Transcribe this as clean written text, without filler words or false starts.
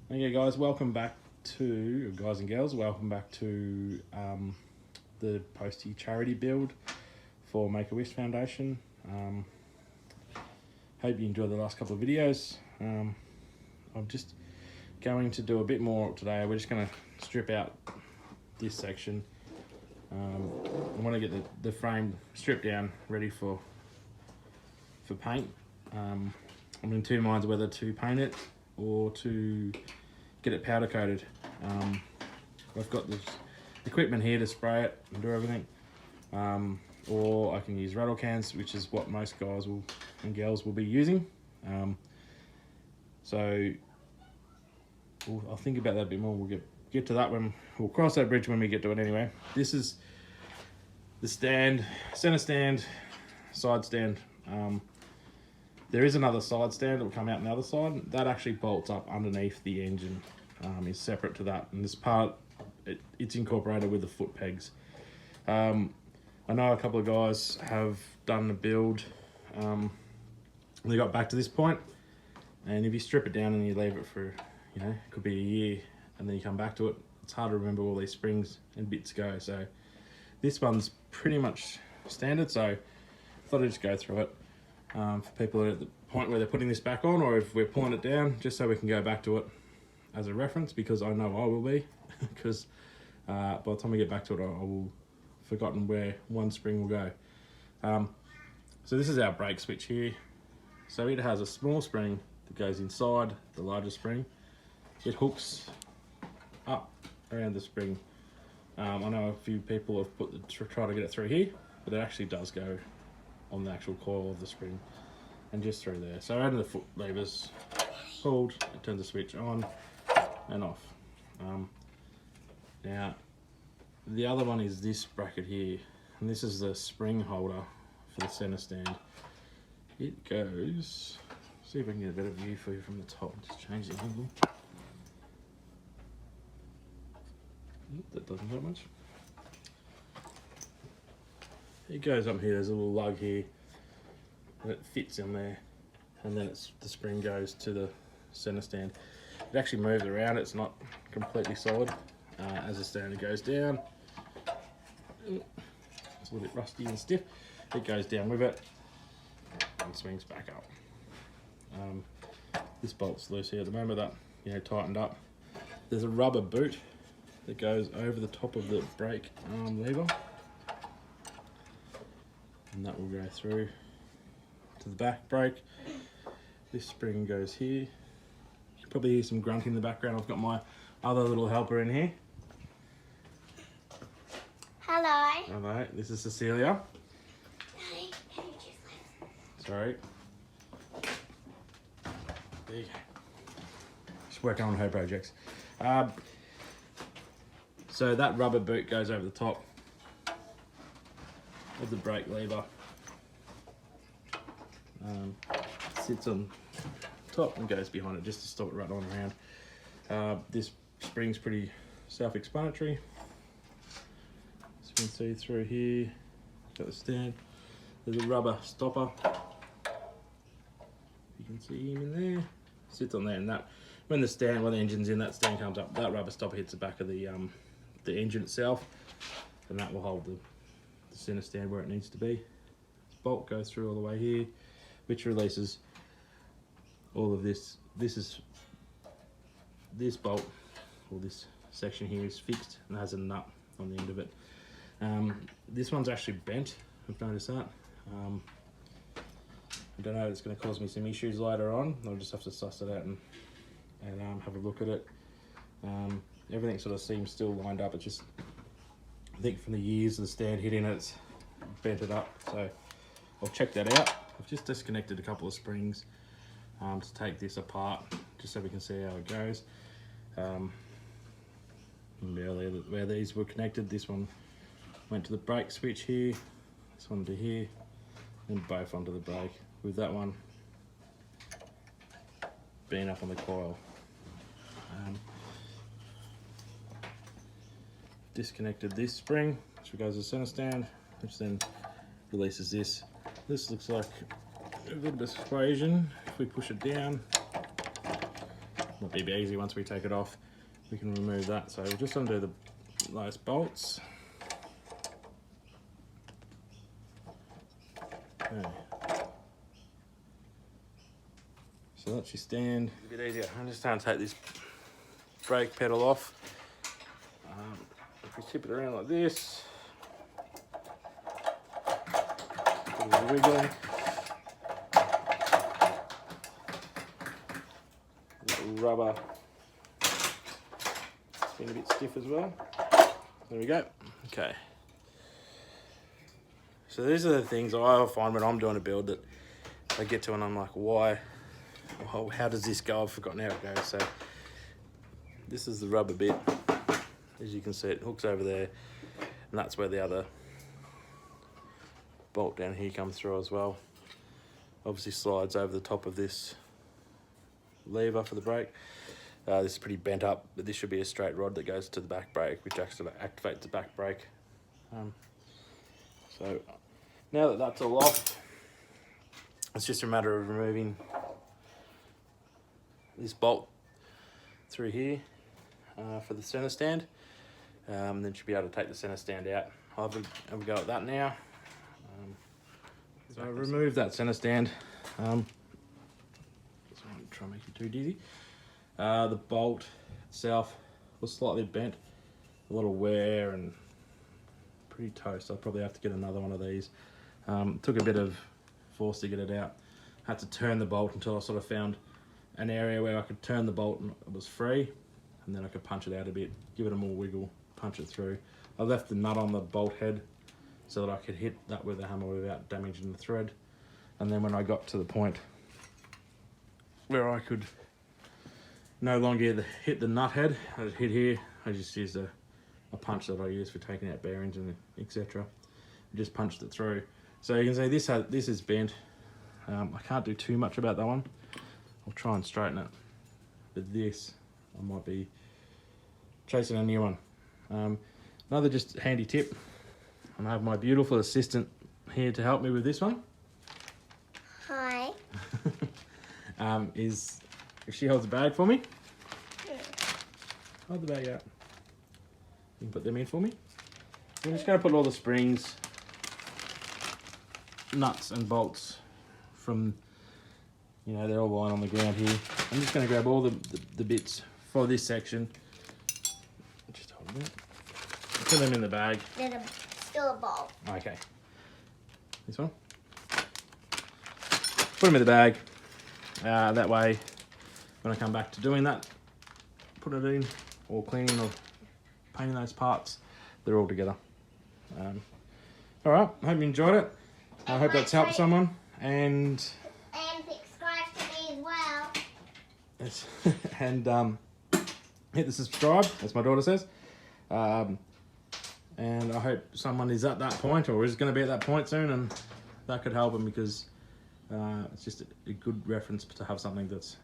Okay guys, welcome back to, guys and girls, welcome back to the Postie charity build for Make-A-Wish Foundation. Hope you enjoyed the last couple of videos. I'm just going to do a bit more today. We're just going to strip out this section. I want to get the frame stripped down, ready for paint. I'm in two minds whether to paint it or to get it powder coated. I've got this equipment here to spray it and do everything, or I can use rattle cans, which is what most guys and girls will be using. So I'll think about that a bit more. We'll get to that when we'll cross that bridge when we get to it. Anyway, this is the stand, center stand, side stand. There is another side stand that will come out on the other side. That actually bolts up underneath the engine, is separate to that. And this part, it's incorporated with the foot pegs. I know a couple of guys have done the build. They got back to this point, and if you strip it down and you leave it for, it could be a year, and then you come back to it, it's hard to remember where all these springs and bits go. So this one's pretty much standard, so I thought I'd just go through it. For people at the point where they're putting this back on, or if we're pulling it down, just so we can go back to it as a reference, because I know I will be, because by the time we get back to it, I will have forgotten where one spring will go. So this is our brake switch here. So it has a small spring that goes inside the larger spring. It hooks up around the spring. I know a few people have tried to get it through here, but it actually does go on the actual coil of the spring and just through there. So adding the foot levers, pulled, it turns the switch on and off. Now the other one is this bracket here, and this is the spring holder for the center stand. It goes, see if I can get a better view for you from the top. Just change the angle. That doesn't hurt much. It goes up here, there's a little lug here, and it fits in there, and then the spring goes to the center stand. It actually moves around, it's not completely solid. As the stand goes down, it's a little bit rusty and stiff, it goes down with it and swings back up. This bolt's loose here at the moment, that tightened up. There's a rubber boot that goes over the top of the brake arm lever, and that will go through to the back brake. This spring goes here. You can probably hear some grunting in the background. I've got my other little helper in here. Hello. Hello, this is Cecilia. Hey, can you just Sorry. There you go. She's working on her projects. So that rubber boot goes over the top of the brake lever. Sits on top and goes behind it just to stop it rattling around. This spring's pretty self-explanatory. As you can see through here, got the stand. There's a rubber stopper. You can see him in there. Sits on there, and that when the engine's in, that stand comes up. That rubber stopper hits the back of the engine itself, and that will hold the center stand where it needs to be. This bolt goes through all the way here, which releases all of this. This bolt, or this section here, is fixed and has a nut on the end of it. This one's actually bent, I've noticed that. I don't know, it's going to cause me some issues later on. I'll just have to suss it out and have a look at it. Everything sort of seems still lined up. It's just, I think from the years of the stand hitting it, it's bent it up. So I'll check that out. I've just disconnected a couple of springs to take this apart, just so we can see how it goes. Earlier where these were connected, this one went to the brake switch here, this one to here, and both onto the brake, with that one being up on the coil. Disconnected this spring, which goes to the center stand, which then releases this. This looks like a bit of persuasion. If we push it down, It'll be easy once we take it off. We can remove that. So we'll just undo the last bolts. Okay. So that's your stand. A bit easier. I'm just trying to take this brake pedal off. If we tip it around like this, a bit of wiggling. Little rubber. It's been a bit stiff as well. There we go. Okay. So these are the things I find when I'm doing a build that I get to and I'm like, why? Oh, how does this go? I've forgotten how it goes. So this is the rubber bit. As you can see, it hooks over there, and that's where the other bolt down here comes through as well. Obviously slides over the top of this lever for the brake. This is pretty bent up, but this should be a straight rod that goes to the back brake, which actually activates the back brake. So now that that's all off, it's just a matter of removing this bolt through here for the center stand. Then should be able to take the center stand out. I'll have a go at that now. So I removed that center stand. So I won't try and make it too dizzy. The bolt itself was slightly bent, a lot of wear and pretty toast. I'll probably have to get another one of these. Took a bit of force to get it out. Had to turn the bolt until I sort of found an area where I could turn the bolt and it was free, and then I could punch it out a bit, give it a more wiggle, punch it through. I left the nut on the bolt head so that I could hit that with a hammer without damaging the thread. And then when I got to the point where I could no longer hit the nut head, I just hit here. I just used a punch that I use for taking out bearings and etc. Just punched it through. So you can see this is bent. I can't do too much about that one. I'll try and straighten it. But this, I might be chasing a new one. Another just handy tip, and I have my beautiful assistant here to help me with this one. Hi. Is if she holds the bag for me. Hold the bag out. You can put them in for me. I'm just going to put all the springs, nuts and bolts from, you know, they're all lying on the ground here. I'm just going to grab all the bits for this section. Just hold them. Put them in the bag. There's still a ball. Okay. This one. Put them in the bag. That way, when I come back to doing that, put it in, or cleaning or painting those parts, they're all together. All right, I hope you enjoyed it. I hope that's helped someone. And subscribe to me as well. yes, and hit the subscribe, as my daughter says. And I hope someone is at that point or is going to be at that point soon, and that could help them, because it's just a good reference to have something that's